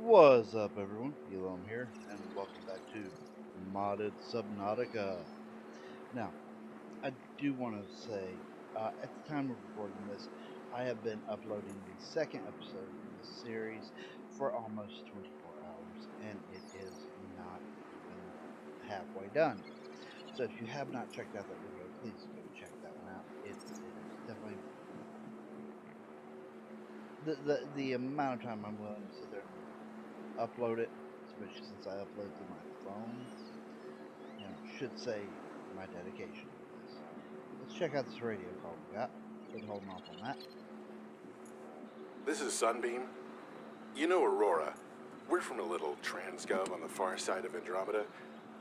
What's up, everyone? Elon here, and welcome back to Modded Subnautica. Now, I do want to say, at the time of recording this, I have been uploading the second episode in this series for almost 24 hours, and it is not even halfway done. So if you have not checked out that video, please go check that one out. It is definitely the amount of time I'm willing to sit there and upload it, especially since I upload to my phone, should say my dedication to this. Let's check out this radio call we got. Been holding off on that. This is Sunbeam. You know Aurora. We're from a little transgov on the far side of Andromeda,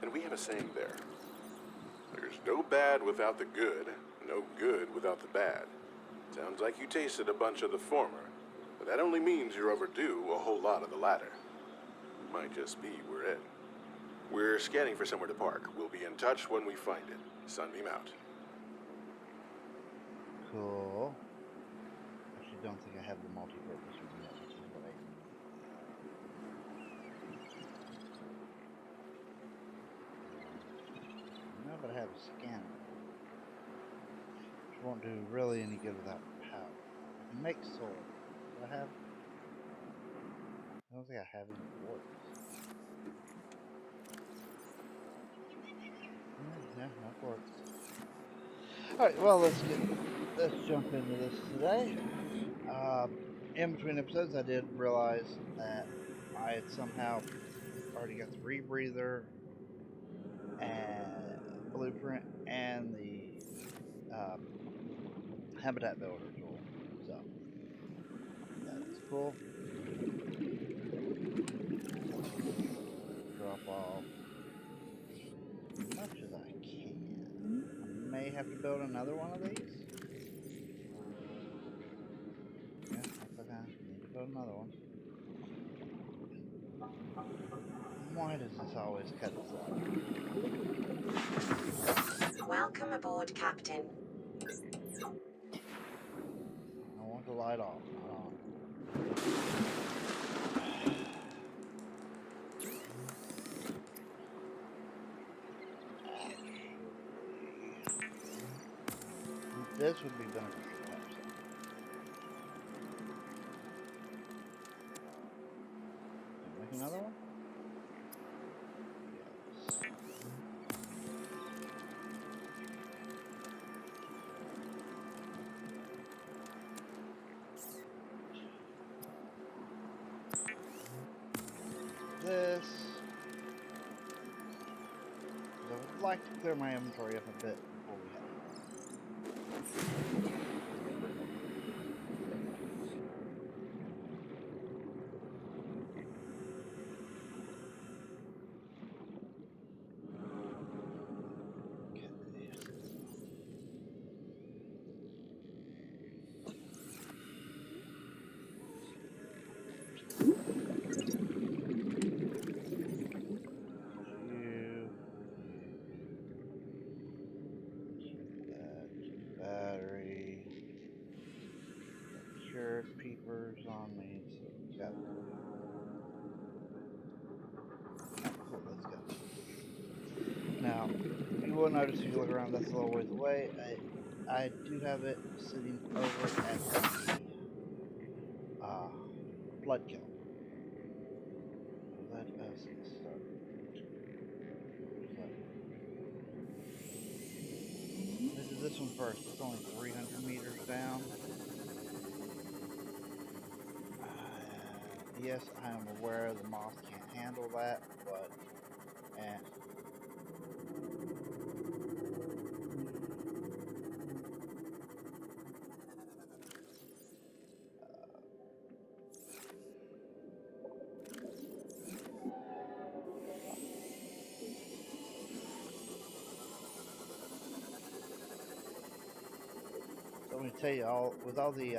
and we have a saying there. There's no bad without the good, no good without the bad. Sounds like you tasted a bunch of the former, but that only means you're overdue a whole lot of the latter. Might just be we're in. We're scanning for somewhere to park. We'll be in touch when we find it. Sunbeam out. Cool. Actually, don't think I have the multi-purpose one yet, which is what I need. No, but I have a scanner, which won't do really any good without power. I can make solar. Do I have? I don't think I have any quartz. Yeah, no quartz. Alright, well, let's jump into this today. In between episodes, I did realize that I had somehow already got the rebreather and blueprint and the habitat builder tool. So that's cool. Drop off as much as I can. I may have to build another one of these. Yeah, looks like I need to build another one. Why does this always cut us off? Welcome aboard, Captain. I want the light off. This would be beneficial to have some. Make another one? Yes. This. I would like to clear my inventory up a bit before we head. Peepers on me, so we got. Cool, let's go. Now, you will notice if you look around, that's a little ways away. I do have it sitting over at the blood kill. Let us start. Let's do this one first. It's only 300 meters down. Yes, I am aware the moth can't handle that, but let me tell you, with all the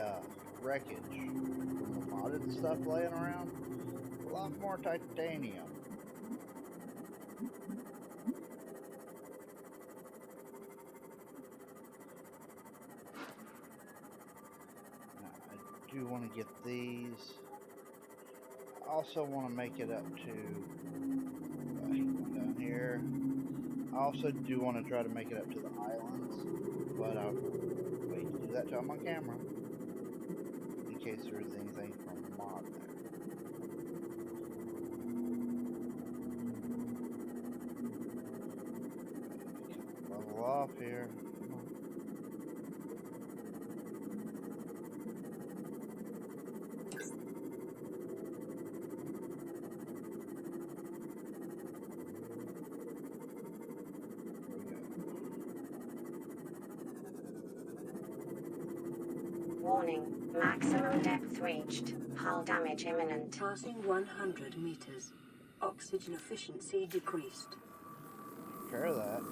wreckage from the modded stuff laying around, a lot more titanium. Now, I do want to get these. I also want to make it up to down here. I also do want to try to make it up to the islands, but I'll wait to do that till I'm on camera in case there's anything from mod there. Level off here. Warning, maximum depth reached. Hull damage imminent. Passing 100 meters. Oxygen efficiency decreased. Take care of that.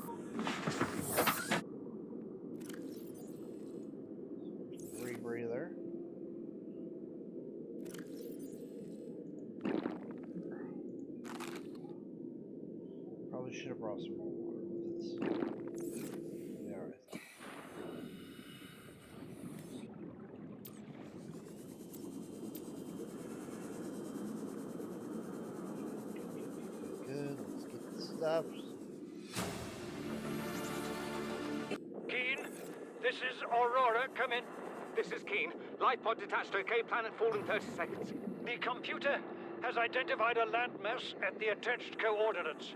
Rebreather. Probably should have brought some more water with us. Yeah, alright. Good, let's get the stuff. Keen, this is Aurora. Come in. This is Keen. Life pod detached. Okay, planet fall in 30 seconds. The computer has identified a landmass at the attached coordinates.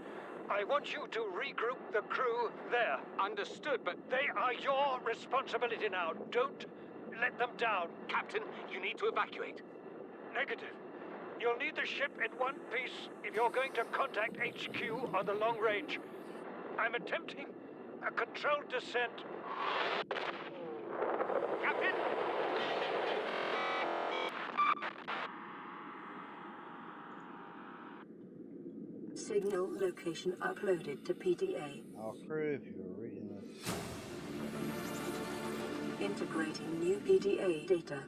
I want you to regroup the crew there. Understood, but they are your responsibility now. Don't let them down. Captain, you need to evacuate. Negative. You'll need the ship in one piece if you're going to contact HQ on the long range. I'm attempting a controlled descent. Captain? Signal location uploaded to PDA. All crew, if you were reading this. Integrating new PDA data.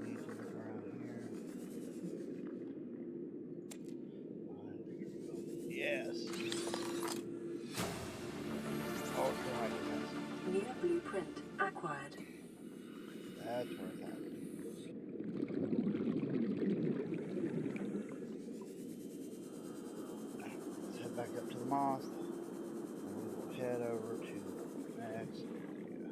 Need to look around here. Yes. Ultra high capacity. New blueprint acquired. That's where it's at. Let's head back up to the moth. And we will head over to the next area.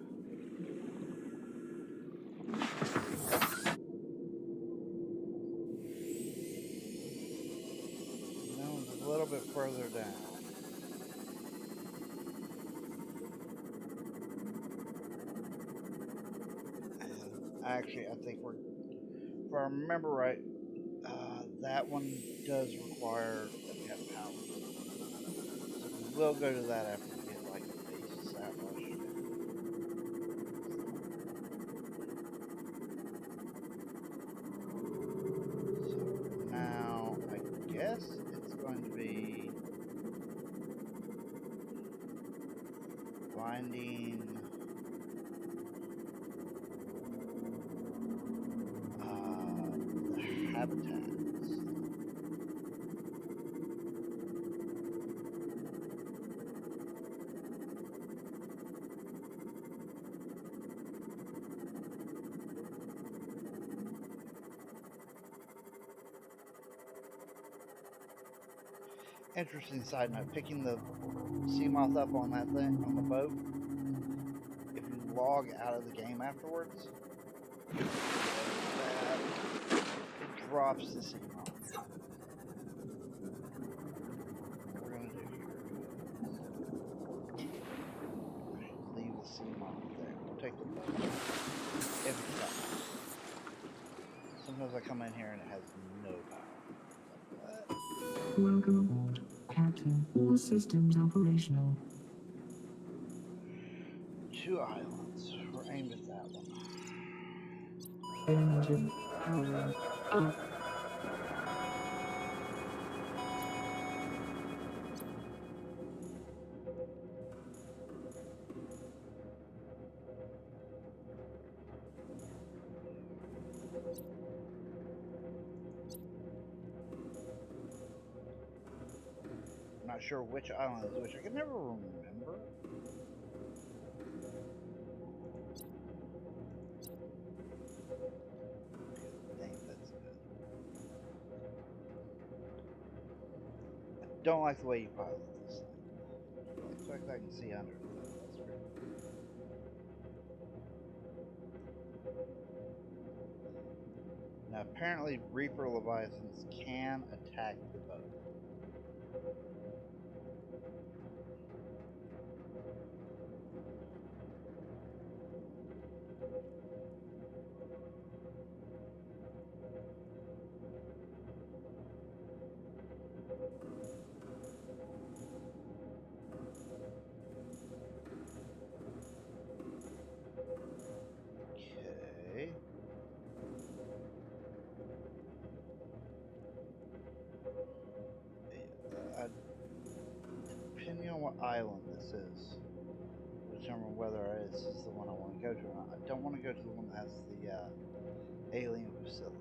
Now it's a little bit further down. And actually, I think we're, if I remember right, that one does require that we have power. So we'll go to that after we get like the base established. So now I guess it's going to be finding the habitats. Interesting side note, picking the sea moth up on that thing, on the boat, if you log out of the game afterwards, it drops the sea moth. What we're going to do here, leave the sea moth there. We'll take the boat. If it's got power. Sometimes I come in here and it has no power. Welcome aboard, Captain. All systems operational. 2 islands. We're aimed at that one. Engine power up. I'm not sure which island is which. I can never remember. I think that's good. Don't like the way you pilot this thing. I like the fact that I can see under it, though. That's pretty cool. Now, apparently, Reaper Leviathans can attack the boat. Okay. Depending on what island this is, will determine whether this is the one I want to go to or not. I don't want to go to the one that has the alien facility.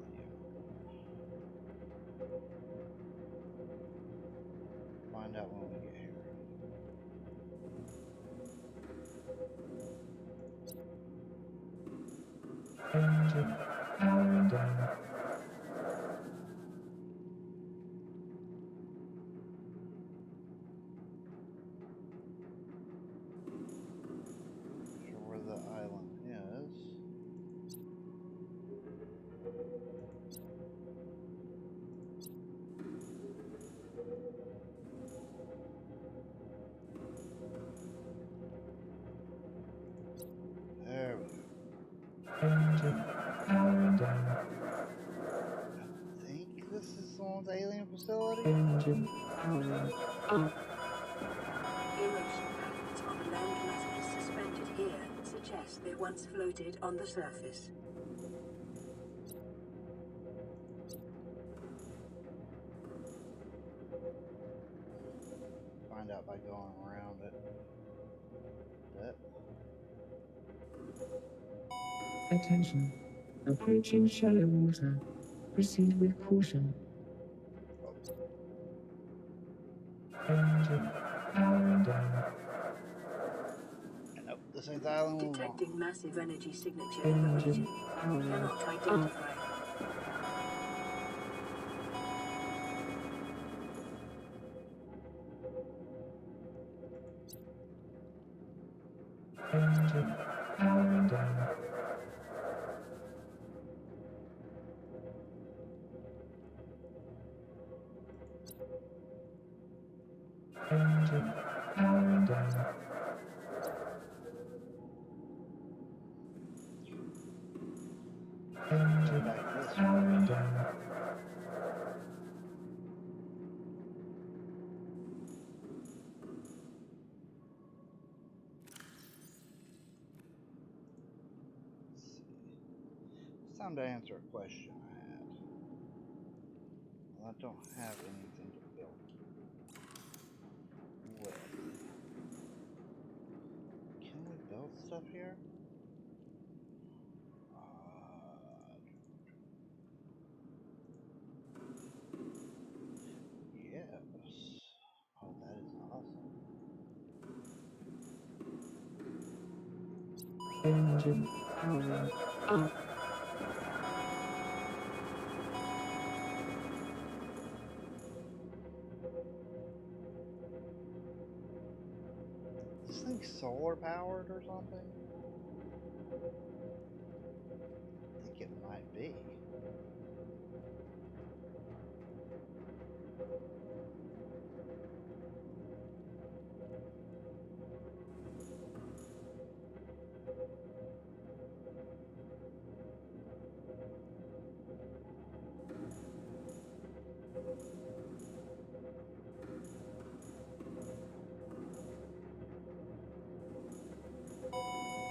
Find out when we get here. Engine powering down. Not sure where the island is. There we go. Engine powering down. I think this is the one with the alien facility? Engine powering up. Erosion patterns on the land masses suspended here suggest they once floated on the surface. Find out by going around it. Attention. Approaching shallow water. Proceed with caution. Engine powering down. Nope, this ain't the island we want. Detecting massive energy signature in the region. Cannot identify. Engine powering down. Engine powering down. Engine powering down. Let's see. It's time to answer a question I had. Well, I don't have anything to build with. Can we build stuff here? Yes. Oh, that is awesome. Engine powering up. Is this thing solar powered or something? I think it might be.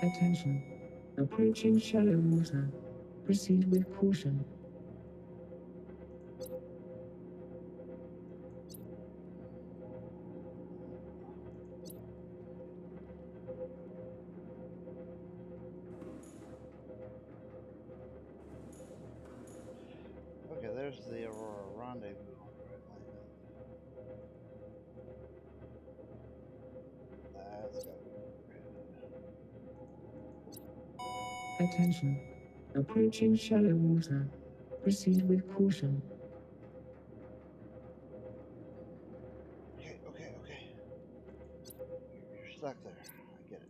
Attention. Approaching shallow water. Proceed with caution. Okay, there's the Aurora Rendezvous on the right land. That's gotta be overhead. Attention. Approaching shallow water. Proceed with caution. stuck there. I get it.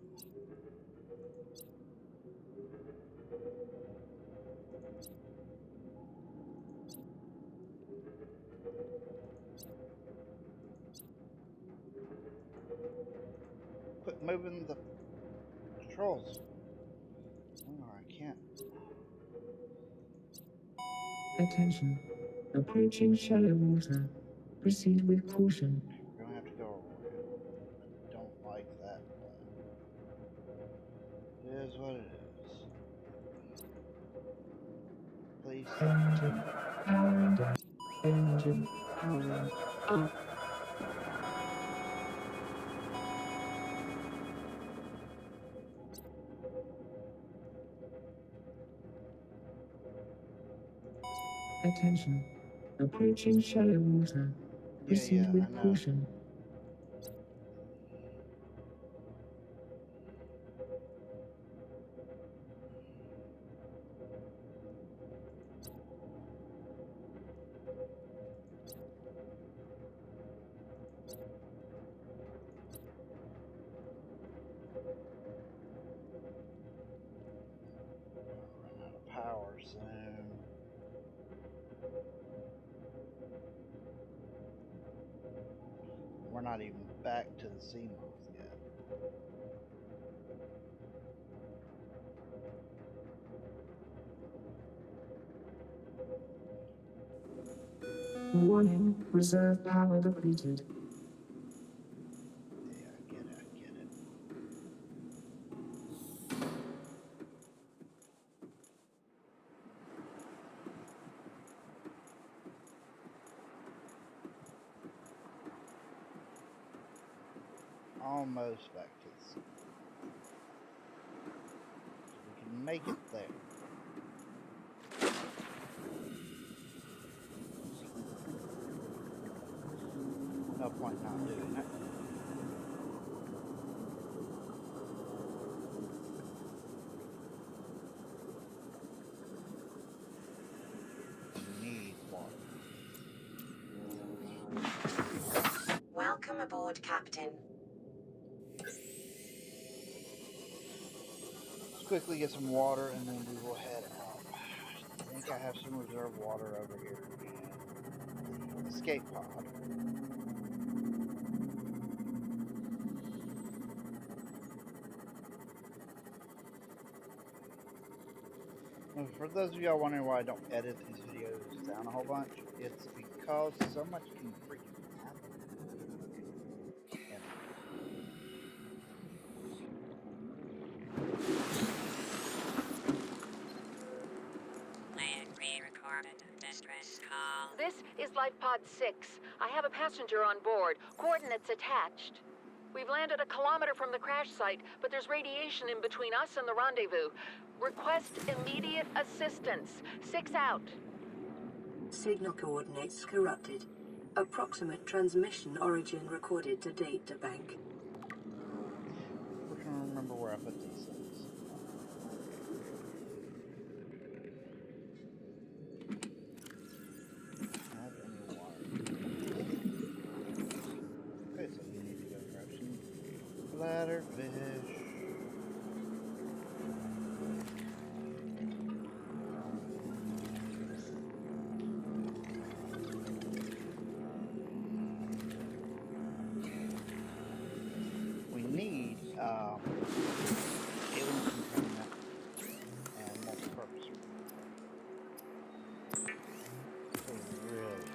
Quit moving the controls. Oh, I can't. Attention. Approaching shallow water. Proceed with caution. We're gonna have to go around. I don't like that, but it is what it is. Please. Engine powering down. Engine powering up. Attention. Approaching shallow water. Proceed with I know. caution. Run out of power soon. We're not even back to the sea moth yet. Warning. Reserve power depleted. Yeah, I get it, I get it. Almost back to the sea. We can make it there. No point not doing it. We need water. Welcome aboard, Captain. Let's quickly get some water and then we will head out. I think I have some reserve water over here in the escape pod. And for those of y'all wondering why I don't edit these videos down a whole bunch, it's because so much can freaking happen. And This is Life Pod 6. I have a passenger on board. Coordinates attached. We've landed a kilometer from the crash site, but there's radiation in between us and the rendezvous. Request immediate assistance. 6 out. Signal coordinates corrupted. Approximate transmission origin recorded to data bank. we're trying to remember where I put these things. Have any water? Okay, so we need to go grab some bladderfish. We need alien component and multi-purpose. So really.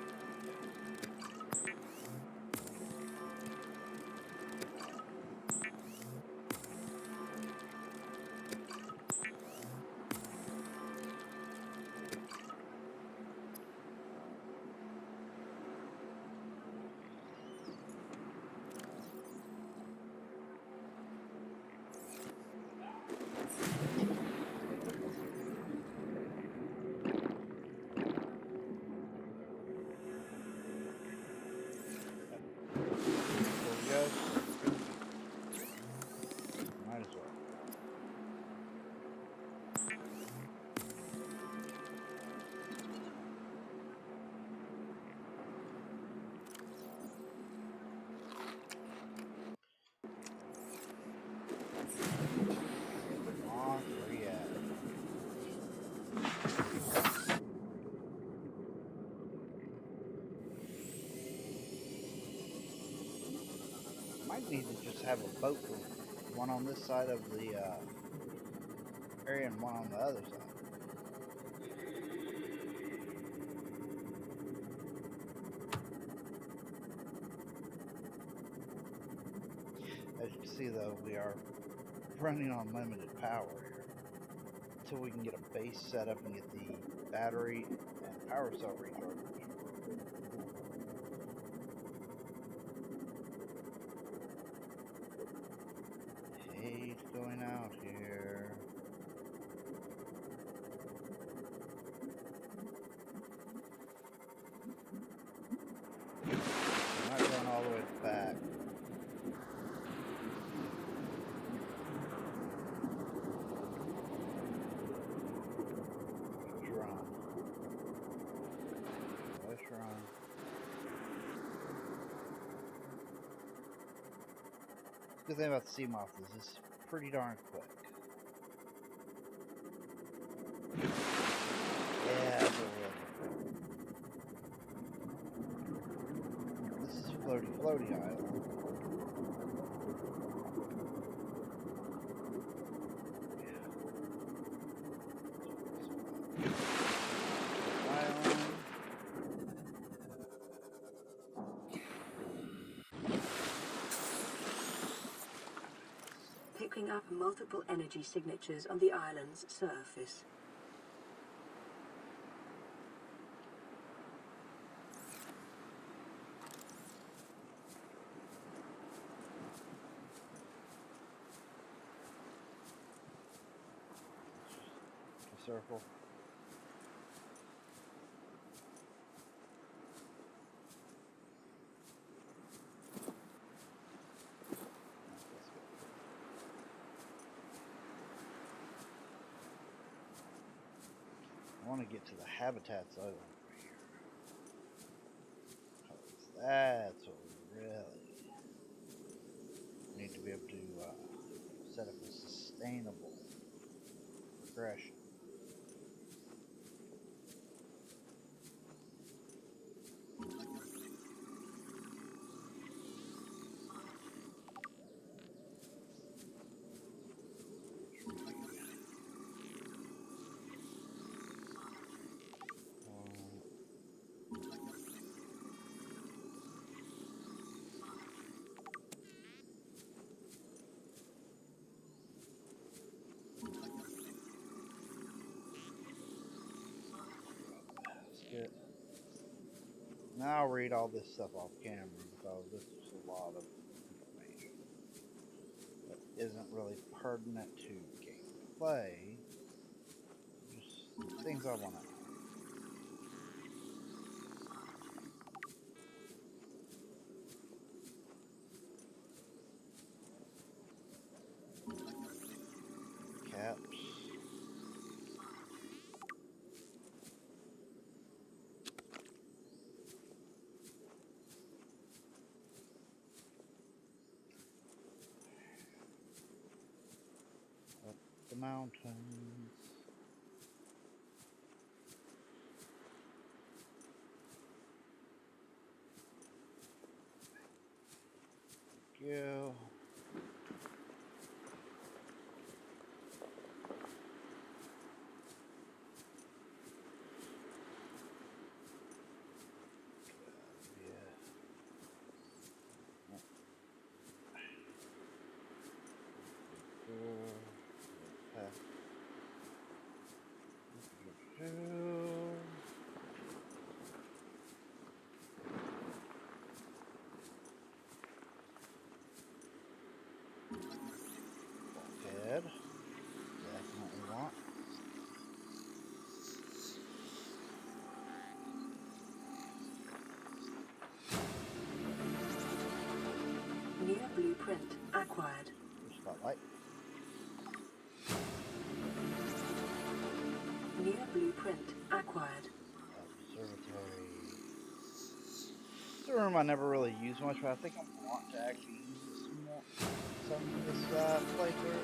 might need to just have a boat for one on this side of the area and one on the other side. As you can see, though, we are running on limited power here until we can get a base set up and get the battery and power cell recharged. Hate going out here. I'm not going all the way back. Good thing about the sea moth is it's pretty darn quick. Yeah, it's a little. This is floaty island. Picking up multiple energy signatures on the island's surface. Circle. I want to get to the habitats over here. That's what we really need to be able to set up a sustainable progression. Now I'll read all this stuff off camera because this is a lot of information that isn't really pertinent to gameplay. Just things I want to know. Caps. Up the mountains. Thank you. Dead. Definitely want. Near blueprint acquired. Spotlight. Near blueprint acquired. Observatory. It's a room I never really use much, but I think I want to actually use it some more. Some of this playthrough.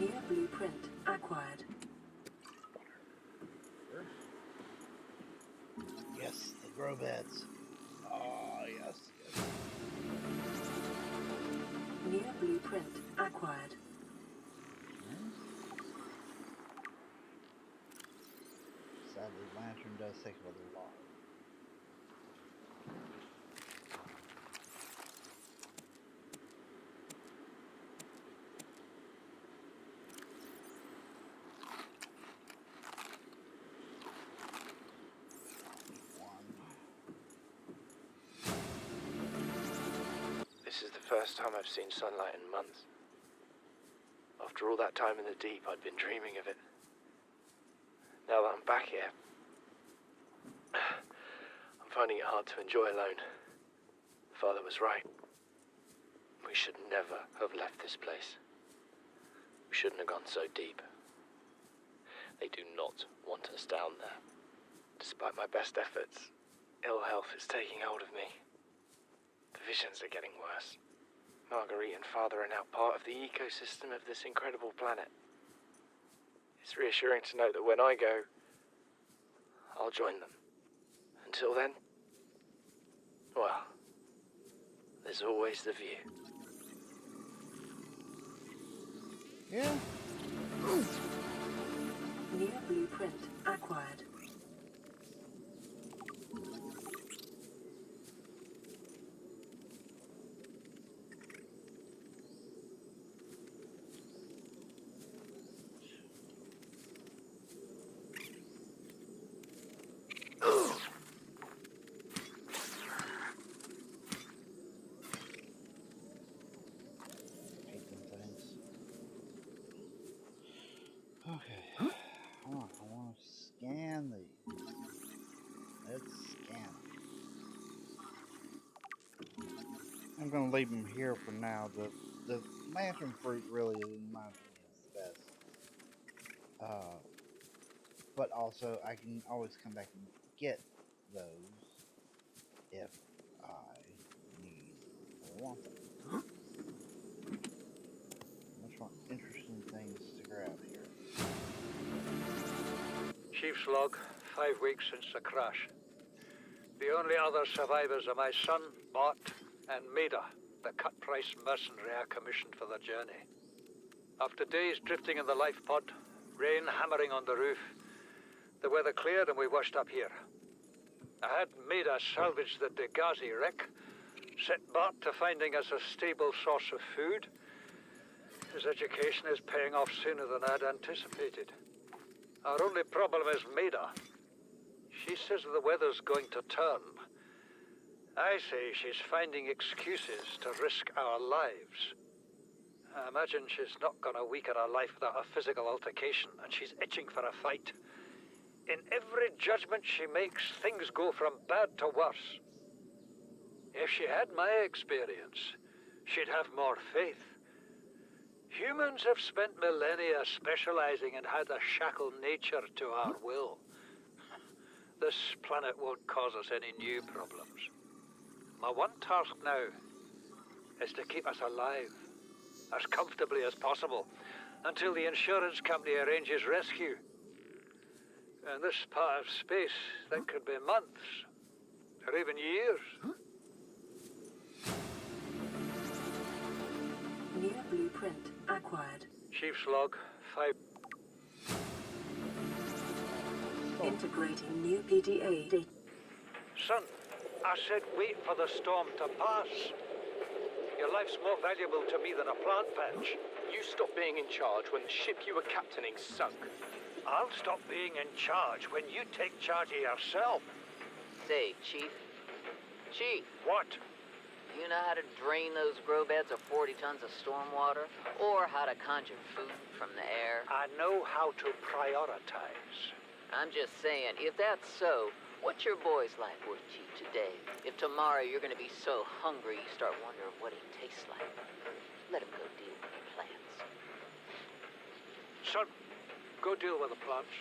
Near blueprint acquired. Yes, the grow beds. Oh, yes, yes. New blueprint acquired. Sadly, Lantern does take a little while. This is the first time I've seen sunlight in months. After all that time in the deep, I'd been dreaming of it. Now that I'm back here, I'm finding it hard to enjoy alone. Father was right. We should never have left this place. We shouldn't have gone so deep. They do not want us down there. Despite my best efforts, ill health is taking hold of me. The visions are getting worse. Marguerite and Father are now part of the ecosystem of this incredible planet. It's reassuring to know that when I go, I'll join them. Until then, well, there's always the view. Yeah. New blueprint acquired. Hate them things. Okay. I want to scan these. Let's scan them. I'm going to leave them here for now. The lantern fruit really, in my opinion, is the best. But also, I can always come back and get those if I need or want them. Much more interesting things to grab here. Chief's log, 5 weeks since the crash. The only other survivors are my son, Bart, and Maida, the cut-price mercenary I commissioned for the journey. After days drifting in the life pod, rain hammering on the roof, the weather cleared and we washed up here. I had Maida salvage the Degazi wreck, set Bart to finding us a stable source of food. His education is paying off sooner than I'd anticipated. Our only problem is Maida. She says the weather's going to turn. I say she's finding excuses to risk our lives. I imagine she's not gonna weaken her life without a physical altercation, and she's itching for a fight. In every judgment she makes, things go from bad to worse. If she had my experience, she'd have more faith. Humans have spent millennia specializing in how to shackle nature to our will. This planet won't cause us any new problems. My one task now is to keep us alive, as comfortably as possible, until the insurance company arranges rescue. In this part of space, that could be months, or even years. New blueprint acquired. Chief's log, 5. Integrating new PDA data. Son, I said wait for the storm to pass. Your life's more valuable to me than a plant patch. You stopped being in charge when the ship you were captaining sunk. I'll stop being in charge when you take charge of yourself. Say, Chief. Chief, What? you know how to drain those grow beds of 40 tons of stormwater? Or how to conjure food from the air? I know how to prioritize. I'm just saying, if that's so, what's your boy's life worth to you today? If tomorrow you're gonna be so hungry you start wondering what he tastes like, let him go deal with the plants. Son, go deal with the plants.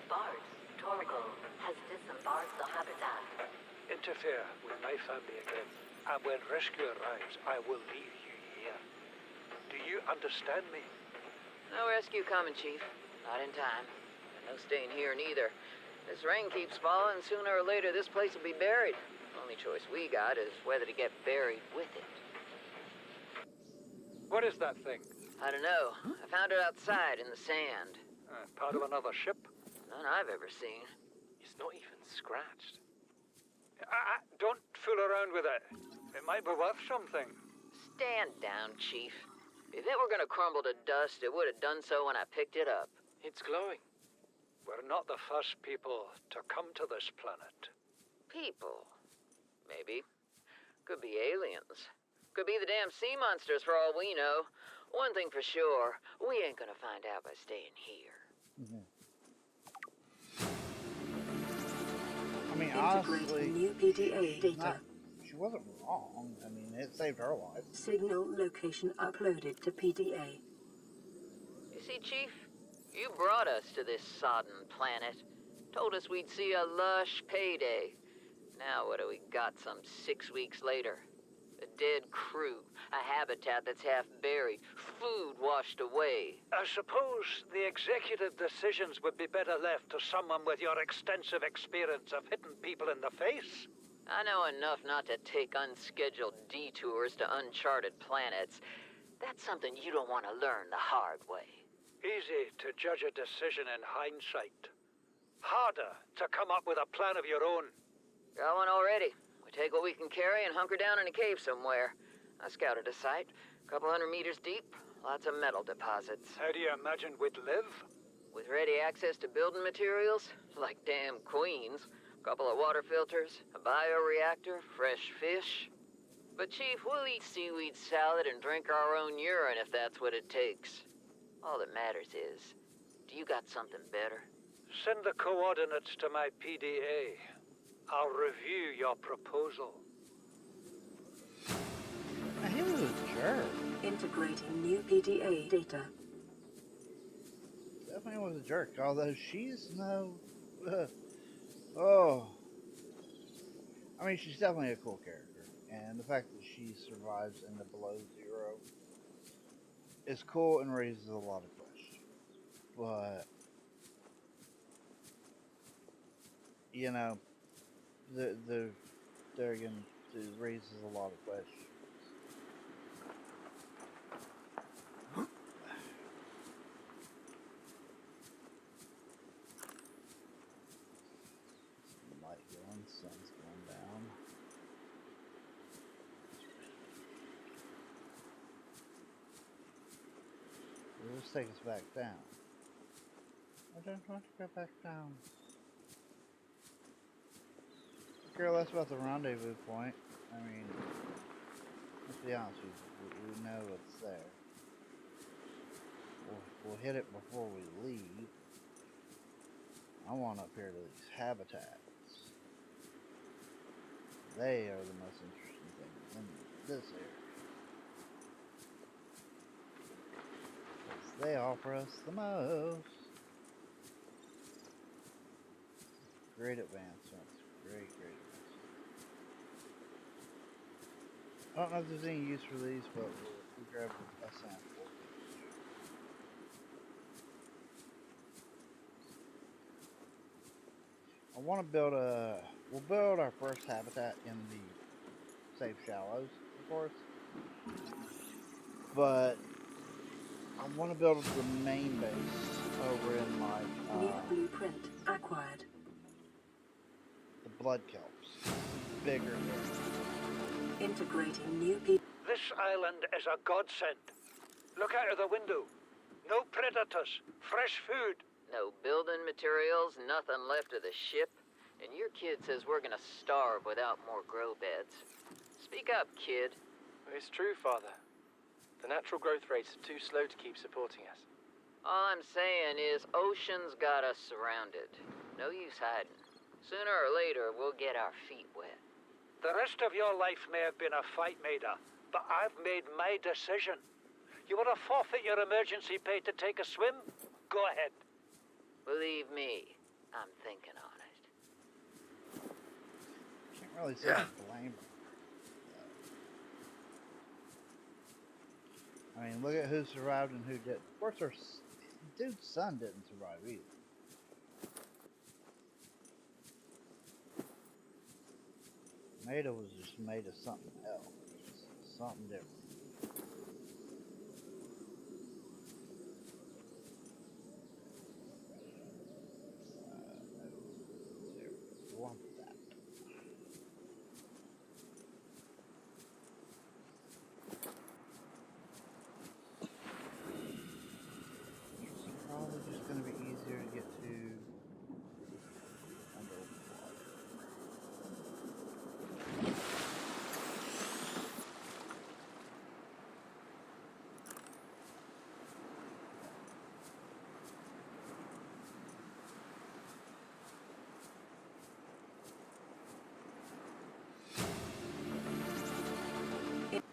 Bart, Torgo has disembarked the habitat. Interfere with my family again, and when rescue arrives, I will leave you here. Do you understand me? No rescue coming, Chief. Not in time. And no staying here neither. This rain keeps falling, sooner or later this place will be buried. Only choice we got is whether to get buried with it. What is that thing? I don't know. I found it outside in the sand. Part of another ship? None I've ever seen. It's not even scratched. Don't fool around with it. It might be worth something. Stand down, Chief. If it were gonna crumble to dust, it would have done so when I picked it up. It's glowing. We're not the first people to come to this planet. People. Maybe. Could be aliens. Could be the damn sea monsters for all we know. One thing for sure, we ain't gonna find out by staying here. I mean, Integrate honestly, new PDA data. she wasn't wrong. I mean, it saved her life. Signal location uploaded to PDA. You see, Chief? You brought us to this sodden planet. Told us we'd see a lush payday. Now what do we got some 6 weeks later? A dead crew, a habitat that's half buried, food washed away. I suppose the executive decisions would be better left to someone with your extensive experience of hitting people in the face. I know enough not to take unscheduled detours to uncharted planets. That's something you don't want to learn the hard way. Easy to judge a decision in hindsight. Harder to come up with a plan of your own. Got one already. We take what we can carry and hunker down in a cave somewhere. I scouted a site, a couple 100 meters deep, lots of metal deposits. How do you imagine we'd live? With ready access to building materials, like damn queens, a couple of water filters, a bioreactor, fresh fish. But Chief, we'll eat seaweed salad and drink our own urine if that's what it takes. All that matters is, do you got something better? Send the coordinates to my PDA. I'll review your proposal. Now, he was a jerk. Integrating new PDA data. Definitely was a jerk. Although she's no. Oh. I mean, she's definitely a cool character. And the fact that she survives in the below zero is cool and raises a lot of questions. But, you know, they're again, it raises a lot of questions. Light going, sun's going down. It'll just take us back down. I don't want to go back down. I care less about the rendezvous point. I mean, let's be honest with you, we know it's there. We'll hit it before we leave. I want up here to these habitats. They are the most interesting things in this area. Because they offer us the most. Great advancements. Great advancements. I don't know if there's any use for these, but we'll grab a sample. I want to build we'll build our first habitat in the safe shallows, of course. But I want to build the main base over in my New blueprint acquired. the blood kelps. Bigger area. Integrating new PDA. This island is a godsend. Look out of the window. No predators. Fresh food. No building materials, nothing left of the ship. And your kid says we're gonna starve without more grow beds. Speak up, kid. It's true, Father. The natural growth rates are too slow to keep supporting us. All I'm saying is ocean's got us surrounded. No use hiding. Sooner or later, we'll get our feet wet. The rest of your life may have been a fight, Maida, but I've made my decision. You want to forfeit your emergency pay to take a swim? Go ahead. Believe me, I'm thinking on it. Can't really say I blame her. I mean, look at who survived and who didn't. Of course, her dude's son didn't survive either. tornado was just made of something else, something different. No, want that. It's probably just going to be easier to get to underwater.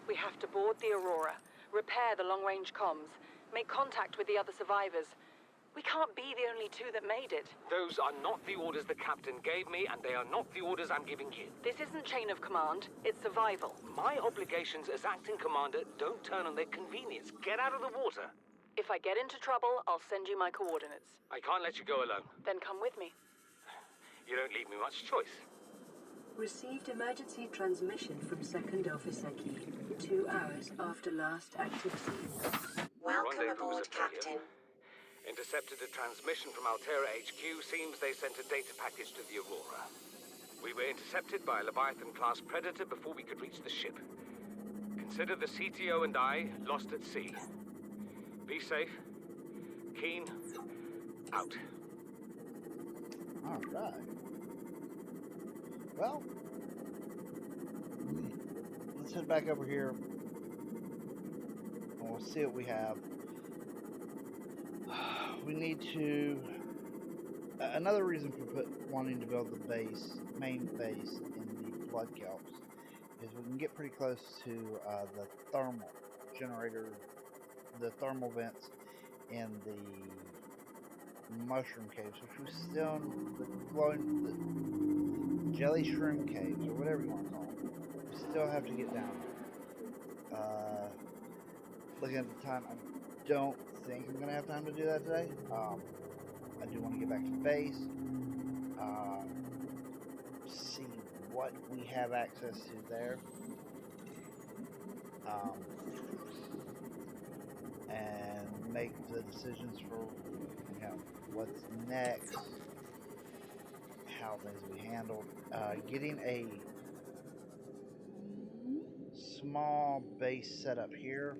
We have to board the Aurora, repair the long-range comms, make contact with the other survivors. We can't be the only two that made it. Those are not the orders the captain gave me, and they are not the orders I'm giving you. This isn't chain of command, it's survival. My obligations as acting commander don't turn on their convenience. Get out of the water. If I get into trouble, I'll send you my coordinates. I can't let you go alone. Then come with me. You don't leave me much choice. Received emergency transmission from Second Officer Key, 2 hours after last activity. Welcome Rendezvous aboard, was a failure. Captain. Intercepted a transmission from Altera HQ. Seems they sent a data package to the Aurora. We were intercepted by a Leviathan-class predator before we could reach the ship. Consider the CTO and I lost at sea. Be safe. Keen. Out. All right. Well, let's head back over here and we'll see what we have. We need to. Another reason for wanting to build the main base in the Blood Kelps, is we can get pretty close to the thermal generator, the thermal vents in the mushroom caves, which we still, the glowing, the jelly shroom caves, or whatever you want to call them, we still have to get down there. Looking at the time, I don't think I'm going to have time to do that today. I do want to get back to base, see what we have access to there, and make the decisions for, you know, what's next, how things will be handled. Getting a small base set up here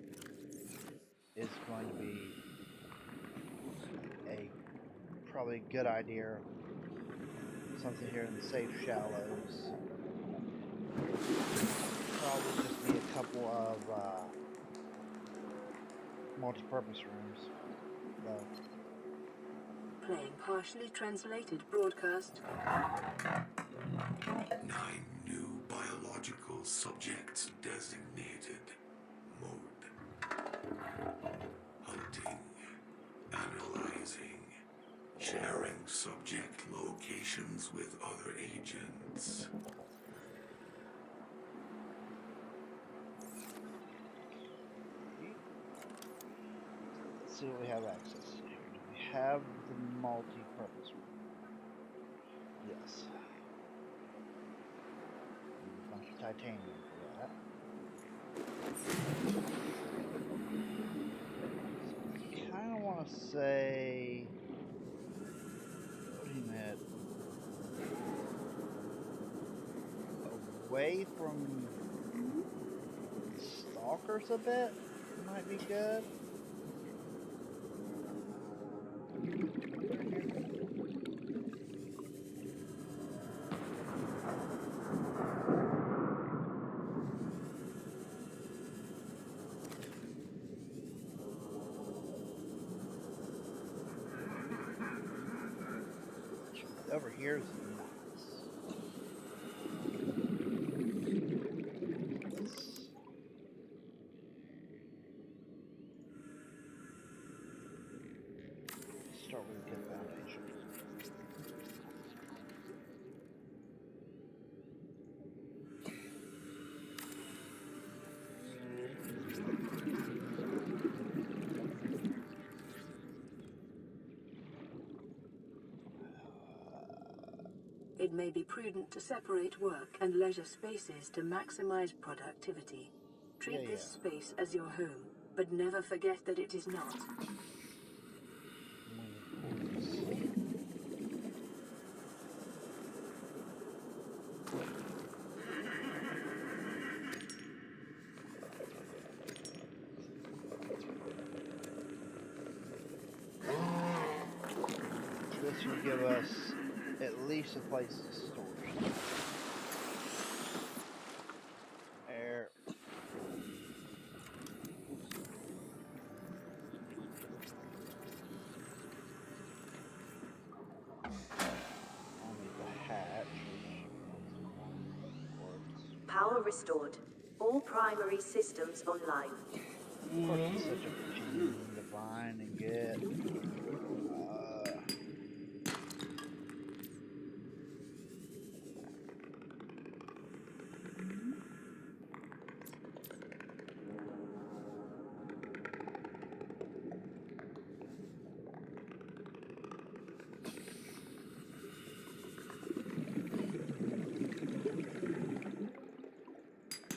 is going to be a probably a good idea. Something here in the safe shallows. Probably just be a couple of multi-purpose rooms, though. Playing partially translated broadcast. 9 new biological subjects designated. Mode. Hunting. Analyzing. Sharing subject locations with other agents. Let's see what we have access to here. Do we have the multi-purpose room? Yes. A bunch of titanium for that. So I kind of want to say, putting it away from the stalkers a bit might be good. Over here is nice. Let's start with a good foundation. it may be prudent to separate work and leisure spaces to maximize productivity. Treat this space as your home, but never forget that it is not. This will give us at least a place to store stuff. Air. Only the hatch. Power restored. All primary systems online. Of course, it's such a pain to find and get.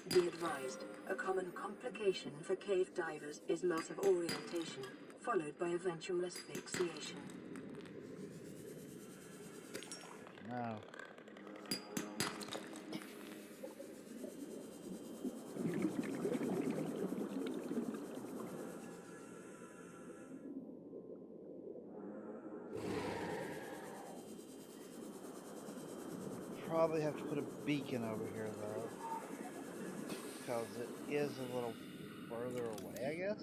Be advised, a common complication for cave divers is loss of orientation, followed by eventual asphyxiation. No. Probably have to put a beacon over here though, because it is a little further away, I guess.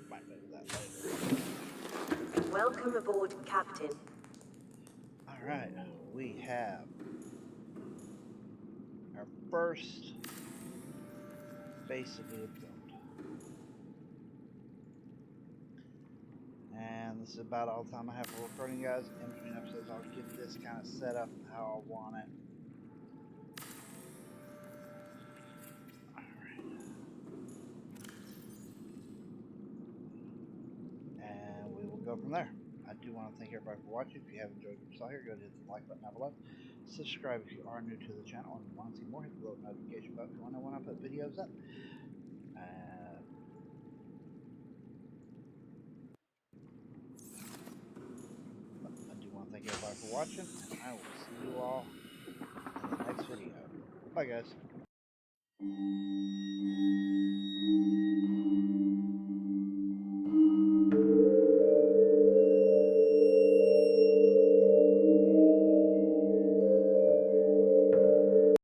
Might do that later. Welcome aboard, Captain. Alright, we have our first base that we have built. And this is about all the time I have for recording, guys. In between episodes, I'll get this kind of set up how I want it. Alright. And we will go from there. I do want to thank everybody for watching. If you have enjoyed what you saw here, go ahead and hit the like button down below. Subscribe if you are new to the channel and want to see more. Hit the little notification button if you want to know when I put videos up. I do want to thank everybody for watching, and I will see you all in the next video. Bye, guys.